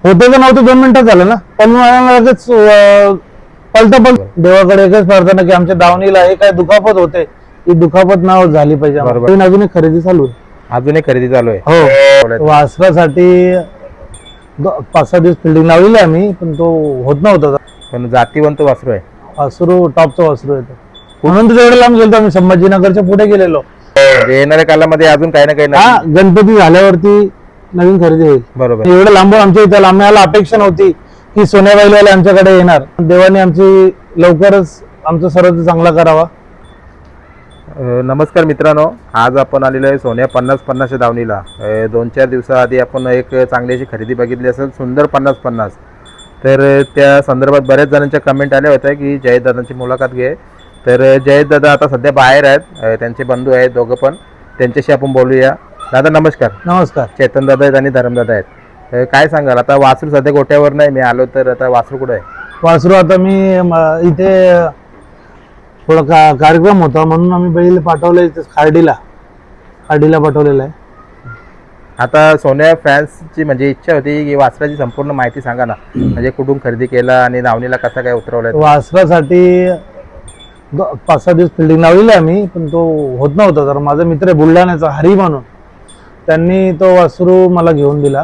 होतं का नव्हतं 2 मिनिटात झालं ना, पण मला लगेच पलट देवाकडे एकच प्रार्थना की आमच्या दावणीला हे काय दुखापत होते, ही दुखापत ना झाली पाहिजे. अजून एक खरेदी चालू आहे. अजून एक खरेदी चालू आहे. हो, वासरासाठी 5-6 दिवस फिल्डिंग लावलेली आम्ही, पण तो होत नव्हता. पण जातीवंत वासरू आहे. वासरू टॉपचं वासरू येतो म्हणून तर तेवढे लांब गेलो आम्ही. संभाजीनगरच्या पुढे गेलेलो. म्हणजे येणाऱ्या कालामध्ये अजून काही ना काही नवीन गणपती झाल्यावरती नवीन खरेदी होईल. बरोबर. एवढं लांबून आमच्या इथं आम्हाला अपेक्षा नव्हती की सोन्याबाईवाले आमच्याकडे येणार. देवाने आमची लवकरच आमचं सर्व चांगला करावा. नमस्कार मित्रांनो, आज आपण आलेलो आहे सोन्या 50-50 दावणीला. 2-4 दिवसाआधी आपण एक चांगली अशी खरेदी बघितली असेल, सुंदर 50-50. तर त्या संदर्भात बऱ्याच जणांच्या कमेंट आल्या होत्या की जयेश दादांची मुलाखत घे. तर जयेश दादा आता सध्या बाहेर आहेत, त्यांचे बंधू आहेत दोघं पण, त्यांच्याशी आपण बोलूया. दादा नमस्कार. नमस्कार. चेतन दादा आहेत आणि धरमदादा आहेत. काय सांगाल, आता वासरू सध्या गोट्यावर नाही, मी आलो तर आता वासरू कुठं आहे? वासरू आता मी इथे थोडा कार्यक्रम होता म्हणून आम्ही बैल पाठवलंय खार्डीला पाठवलेला आहे. आता सोन्या फॅन्सची म्हणजे इच्छा होती की वासराची संपूर्ण माहिती सांगा ना, म्हणजे कुठून खरेदी केला आणि दावणीला कसा काय उतरवलाय? वासरासाठी 5-6 दिवस फिल्डिंग लावलेली आम्ही, पण तो होत नव्हता. तर माझा मित्र आहे बुलढाण्याचा हरी म्हणून, त्यांनी तो वासरू मला घेऊन दिला.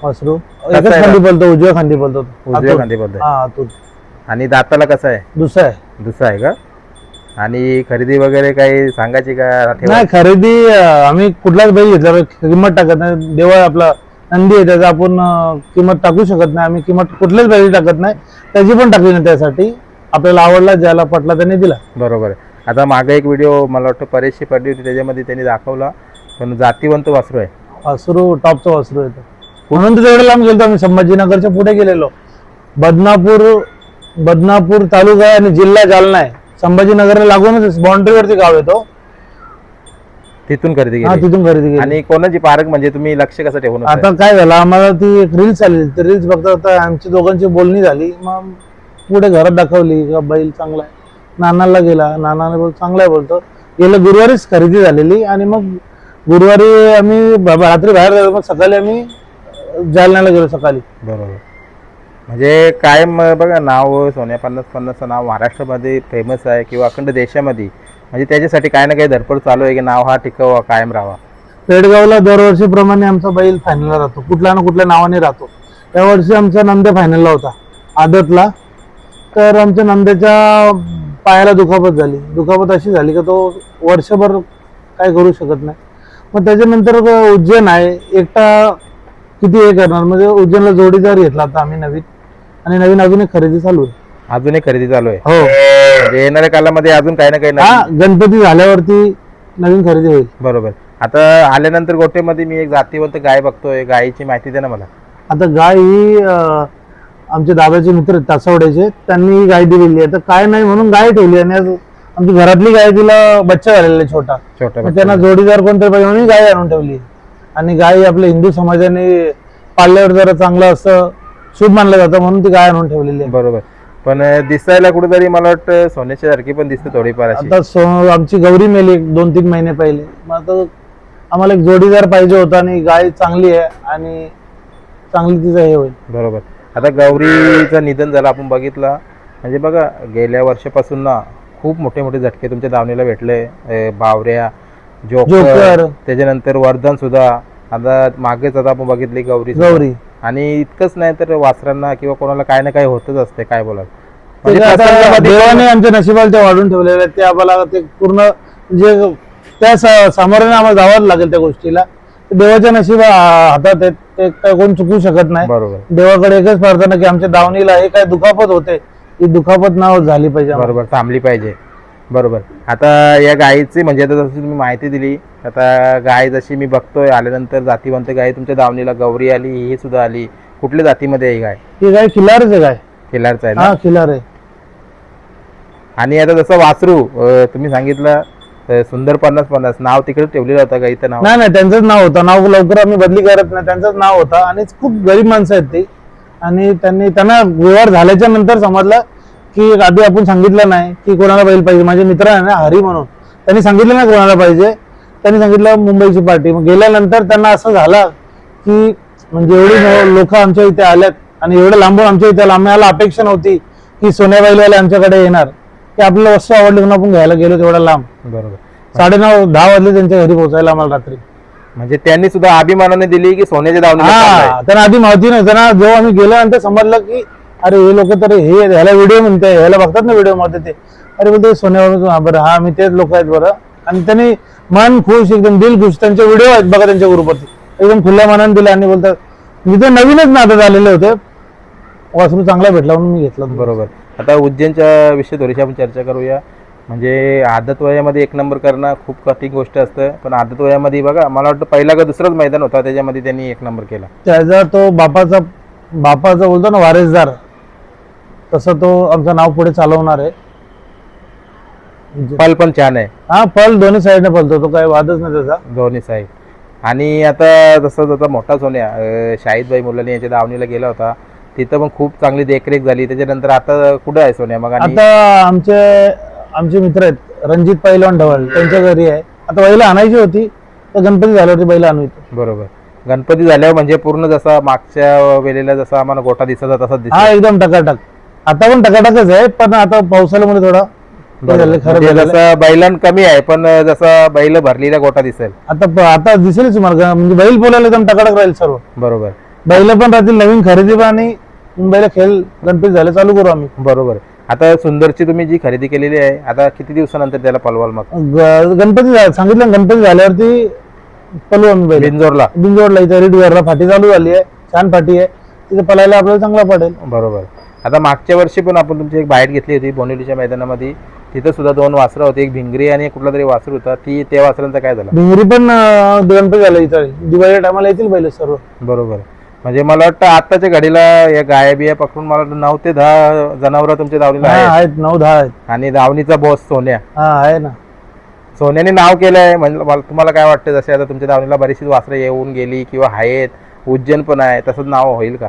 वासरू एकच खांदी बोलतो, उजव्या खांदी बोलतो. उजव्या खांदी बोलतो. हा, तो. आणि दाताला कसं आहे? दुसरा आहे का? आणि खरेदी वगैरे काही सांगायची का? नाही, खरेदी आम्ही कुठलाच बैल घेतल्यावर किंमत टाकत नाही. देवा आपला नंदी आहे त्याचा आपण किंमत टाकू शकत नाही. आम्ही किंमत कुठल्याच बैल टाकत नाही, त्याची पण टाकली नाही. त्यासाठी आपल्याला आवडला, ज्याला पटला त्याने दिला. बरोबर आहे. आता मागे एक व्हिडिओ मला वाटतं परेशची पडली होती, त्याच्यामध्ये त्यांनी दाखवला, पण जातीवंत वासरू आहे. वासरू टॉपचं वासरू येतो म्हणून तर तेवढे लांब गेलो आम्ही. संभाजीनगरच्या पुढे गेलेलो. बदनापूर तालुका आहे आणि जिल्हा जालना आहे. संभाजीनगरला लागूनच बाउंड्रीवरती गाव येतो. तिथून खरेदी हा, केली. तिथून खरेदी केली. आणि कोणाची पारख म्हणजे तुम्ही लक्ष कसं ठेवून? आता काय झालं, आम्हाला ती एक रील्स आली. ती रील्स बघता आता आमची दोघांची बोलणी झाली. मग पुढे घरात दाखवली का बैल चांगला आहे. नानाला गेला, नानाने बोल चांगला आहे बोलतो. गेलं गुरुवारीच खरेदी झालेली आणि मग गुरुवारी आम्ही रात्री बाहेर गेलो, मग सकाळी आम्ही जालन्याला गेलो सकाळी. बरोबर. म्हणजे कायम बघा, नाव सोन्या 50-50चं नाव महाराष्ट्रामध्ये फेमस आहे किंवा अखंड देशामध्ये, म्हणजे त्याच्यासाठी काय ना काही धडपड चालू आहे की नाव हा टिकावा, कायम राहावा. पेडगावला दरवर्षीप्रमाणे आमचा बैल फायनलला राहतो, कुठल्या ना कुठल्या नावाने राहतो. यावर्षी आमचा नंदे फायनलला होता आदतला. तर आमच्या नंदेच्या पायाला दुखापत झाली. दुखापत अशी झाली का तो वर्षभर काय करू शकत नाही. मग त्याच्यानंतर उज्जैन आहे, एकटा किती हे करणार, म्हणजे उज्जैनला जोडीदार घेतला आता आम्ही नवीन. आणि नवीन अजून एक खरेदी चालू आहे. अजून एक खरेदी चालू आहे. हो, म्हणजे येणाऱ्या कालामध्ये अजून काही ना काही नवीन. गणपती झाल्यावरती नवीन खरेदी होईल. बरोबर. आता आल्यानंतर गोट्यामध्ये मी एक जातीवंत गाय बघतोय, गायीची माहिती द्या ना मला. आता गाय ही आमचे दादाचे मित्र तासवड्याचे, त्यांनी ही गाय दिलेली आहे. तर काय नाही म्हणून गाय ठेवली. आणि आज आमची घरातली गाय, तिला बच्चा झालेला आहे छोटा. मग त्यांना जोडीदार कोणतरी पाहिजे म्हणून गाय आणून ठेवली. आणि गाय आपल्या हिंदू समाजाने पाळल्यावर जरा चांगलं असं शुभ मानलं जातं म्हणून ती गाय आणून ठेवलेली आहे. बरोबर. पण दिसायला कुठेतरी मला वाटतं सोन्याच्या सारखी पण दिसते थोडीफार. आता आमची गौरी मेली 2-3 महिने पहिले. मग आता आम्हाला एक जोडीदार पाहिजे होता आणि गाय चांगली आहे आणि चांगली तिचं हे होईल. बरोबर. आता गौरीचं निधन झालं आपण बघितलं, म्हणजे बघा गेल्या वर्षापासून ना खूप मोठे मोठे झटके तुमच्या दावणीला भेटले. बावऱ्या, जोकर, त्याच्यानंतर वर्धन सुद्धा. आता मागेच आता आपण बघितली गौरी. आणि इतकंच नाही तर वासरांना किंवा कोणाला काय ना काय होतच असते. काय बोलाल? देवाने आमच्या नशिबाला ते वाढून ठेवलेले आहेत. ते आम्हाला ते पूर्ण म्हणजे त्या सामोऱ्याने आम्हाला जावंच लागेल त्या गोष्टीला. देवाच्या नशिबा हातात आहेत, ते काय कोण चुकू शकत नाही. बरोबर. देवाकडे एकच प्रार्थना की आमच्या दावणीला हे काय दुखापत होते, ही दुखापत ना झाली पाहिजे. बरोबर, थांबली पाहिजे. बरोबर. आता या गायीची म्हणजे आता जशी तुम्ही माहिती दिली, आता गाय जशी मी बघतोय आल्यानंतर जातीवंत गाय तुमच्या दावणीला गौरी आली, ही सुद्धा आली. कुठल्या जातीमध्ये आहे ही गाय? ही गाय खिलारच आहे. गाय खिलारच आहे ना? हा, खिलार आहे. आणि आता जसं वासरू तुम्ही सांगितलं सुंदर 50-50 नाव तिकडे ठेवलेलं होतं का इथं? नाव नाही, त्यांचंच नाव होतं. नाव लवकर आम्ही बदली करत नाही, त्यांचंच नाव होतं. आणि खूप गरीब माणसं आहेत ती. आणि त्यांना व्यवहार झाल्याच्या नंतर समजलं की आधी आपण सांगितलं नाही की कोणाला बैल पाहिजे. माझे मित्र आहे ना हरी म्हणून, त्यांनी सांगितलं नाही कोणाला पाहिजे. त्यांनी सांगितलं मुंबईची पार्टी. मग गेल्यानंतर त्यांना असं झालं की म्हणजे एवढी लोक आमच्या इथे आल्यात आणि एवढं लांबून आमच्या इथे आलं. आम्हाला अपेक्षा नव्हती की सोन्या बैलवाले आमच्याकडे येणार, की आपल्याला वस्तू आवडली म्हणून आपण घ्यायला गेलो तेवढा लांब. बरोबर. 9:30-10 वाजले त्यांच्या घरी पोहोचायला आम्हाला रात्री. म्हणजे त्यांनी सुद्धा अभिमानाने दिली की सोन्याच्या दावणीला चाललंय. हा, त्यांना आधी माहिती नव्हतं ना. जेव्हा आम्ही गेल्यानंतर समजलं की अरे हे लोक तर हे ह्याला व्हिडिओ म्हणते, ह्याला बघतात ना व्हिडिओ मध्ये ते, अरे बोलते सोन्यावर. बरं हा मी तेच लोक आहेत बरं. आणि त्यांनी मन खुश, एकदम दिल खुश. त्यांचे व्हिडिओ आहेत बघा त्यांच्या ग्रुपवरती, एकदम खुल्या मनाने दिले आणि बोलतात. मी तर नवीनच नादात आलेले होते, वासरू चांगला भेटला म्हणून मी घेतला. बरोबर. आता उज्जैनच्या विषयी थोडीशी आपण चर्चा करूया. म्हणजे आदत वयामध्ये एक नंबर करणं खूप कठीण गोष्ट असतं, पण आदत वयामध्ये बघा मला वाटतं पहिला का दुसरंच मैदान होता त्याच्यामध्ये त्यांनी एक नंबर केला. त्याचा तो बापाचा बोलतो ना वारसदार, तसं तो आमचं नाव पुढे चालवणार आहे. पल पण छान आहे. हा, पल दोन्ही साईडने पलतो, तो काही वादच नाही त्याचा. दोन्ही साईड. आणि आता जसं जसा मोठा सोन्या शाहिदभाई मुलानी याच्या दावणीला गेला होता, तिथं पण खूप चांगली देखरेख झाली. त्याच्यानंतर आता कुठं आहे सोन्या मग? आता आमचे मित्र आहेत रणजित पैलवान ढवळ, त्यांच्या घरी आहे. आता बैल आणायची होती तर गणपती झाल्यावरती बैल आणू येतो. बरोबर. गणपती झाल्यावर म्हणजे पूर्ण जसा मागच्या वेळेला जसा आम्हाला गोठा दिसत तसा हा, एकदम टकाटक. आता पण टकाटकच आहे, पण आता पावसाळ्यामुळे थोडा जसं बैलन कमी आहे, पण जसं बैल भरलेला गोठा दिसेल आता दिसेलच तुम्हाला. म्हणजे बैल बोलायला एकदम टकाटक राहील सर्व. बरोबर. बैल पण राहतील, नवीन खरेदी पण, आणि मुंबईला खेळ गणपती झाले चालू करू आम्ही. बरोबर. आता सुंदरची तुम्ही जी खरेदी केलेली आहे, आता किती दिवसानंतर त्याला पलवाल मग? गणपती सांगितलं, गणपती झाल्यावरती पलू आम्ही बैल बिंजोडला. इथे रेडीवरला फाटी चालू झाली आहे, छान फाटी आहे, तिथे पलायला आपल्याला चांगला पडेल. बरोबर. आता मागच्या वर्षी पण आपण तुमची एक बाईट घेतली होती बोनिवलीच्या मैदानामध्ये, तिथं सुद्धा 2 वासरं होती, एक भिंगरी आणि एक कुठला तरी वासरू होता. त्या वासरांचा काय झालं? भिंगरी पण गणपती झाला इथं, दिवाळीच्या टायमाला येतील बैल सर्व. बरोबर. म्हणजे मला वाटतं आताच्या घडीला या गाया बिया पकडून मला वाटतं 9 ते 10 जनावर तुमच्या दावणीला आहेत. 9-10 आहेत. आणि दावणीचा बॉस सोन्या आहे ना. सोन्याने नाव केलंय. म्हणजे तुम्हाला काय वाटतं, जसे आता तुमच्या दावणीला बरीचशी वासरं येऊन गेली किंवा आहेत, उज्जैन पण आहे, तसंच नाव होईल का?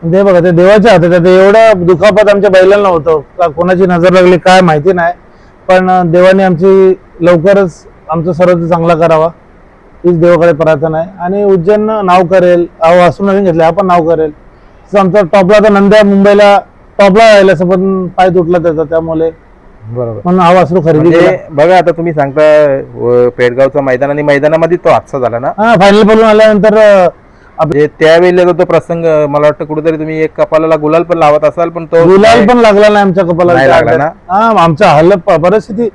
ते बघा, ते देवाच्या हातात आहे. एवढं दुखापत आमच्या बैलांना होतं का, कोणाची नजर लागली काय माहिती नाही, पण देवाने आमची लवकरच आमचं सर्व चांगला करावा हीच देवाकडे प्रार्थना आहे. आणि उज्जैन नाव करेल, वासरू नवीन घेतले आपण नाव करेल. आमचा टॉपला तर नंद्या मुंबईला टॉपला राहिला, असं पण पाय तुटला त्याचा, त्यामुळे बरोबर म्हणून हा वासरू खरेदी केला. बघा आता तुम्ही सांगता पेडगावचं मैदान, आणि मैदानामध्ये तो हादसा झाला ना, फायनल पडून आल्यानंतर म्हणजे त्यावेळेला तो प्रसंग मला वाटतं कुठेतरी तुम्ही एक कपालाला गुलाल पण लावत असाल, पण तो गुलाल पण लागला नाही आमच्या कपाला लागला ना. आमच्या हालत परिस्थिती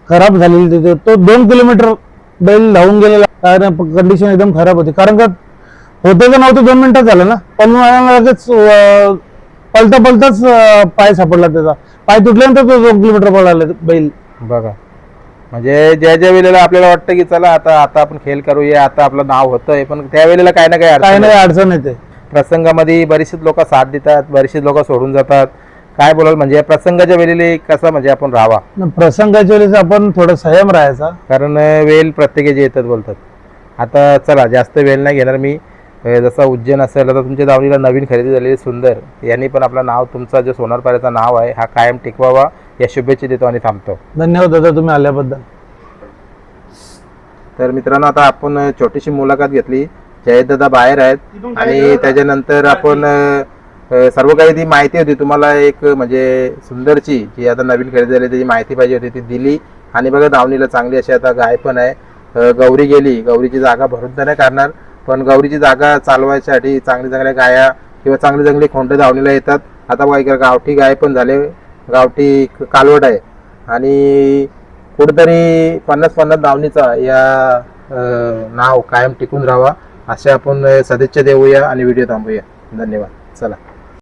खराब झालेली तिथे. तो 2 किलोमीटर बैल धावून गेलेला, कंडिशन एकदम खराब होती. कारण का होते तर नव्हते, 2 मिनिटात झालं ना, पण लगेच पलताच पाय सापडला त्याचा. पाय तुटल्यानंतर तो 2 किलोमीटर पळाला बैल. बघा, म्हणजे ज्या वेळेला आपल्याला वाटतं की चला आता आपण खेळ करूया, आता आपलं नाव होतंय, पण त्यावेळेला काही ना काही अडचण येते. प्रसंगामध्ये बरीचशीच लोक साथ देतात, बरीचशीच लोक सोडून जातात. काय बोलाल, म्हणजे प्रसंगाच्या वेळेला कसं म्हणजे आपण राहावा? प्रसंगाच्या वेळेस आपण थोडं संयम राहायचा, कारण वेळ प्रत्येकाचे येतात बोलतात. आता चला जास्त वेळ नाही घेणार मी. जसं उज्जैन असेल, आता तुमच्या दावणीला नवीन खरेदी झालेली सुंदर, यांनी पण आपलं नाव, तुमचा जो सोनार पाऱ्याचं नाव आहे हा कायम टिकवावा या शुभेच्छा देतो आणि थांबतो. धन्यवाद दादा तुम्ही आल्याबद्दल. तर मित्रांनो, आता आपण छोटीशी मुलाखत घेतली. जयेश दादा बाहेर आहेत, आणि त्याच्यानंतर आपण सर्व काही ती माहिती होती तुम्हाला, एक म्हणजे सुंदरची जी आता नवीन खरेदी झाली त्याची माहिती पाहिजे होती ती दिली. आणि बघा दावणीला चांगली अशी आता गाय पण आहे. गौरी गेली, गौरीची जागा भरून तर नाही करणार, पण गौरीची जागा चालवायसाठी चांगल्या गाया किंवा चांगली खोंड दावणीला येतात. आता बघा इकडे गावठी गाय पण झाले, गावठी कालवड आहे, आणि कुठेतरी 50-50 दावणीचा या नाव कायम टिकून राहावा असे आपण सदिच्छा देऊया आणि व्हिडिओ थांबूया. धन्यवाद. चला.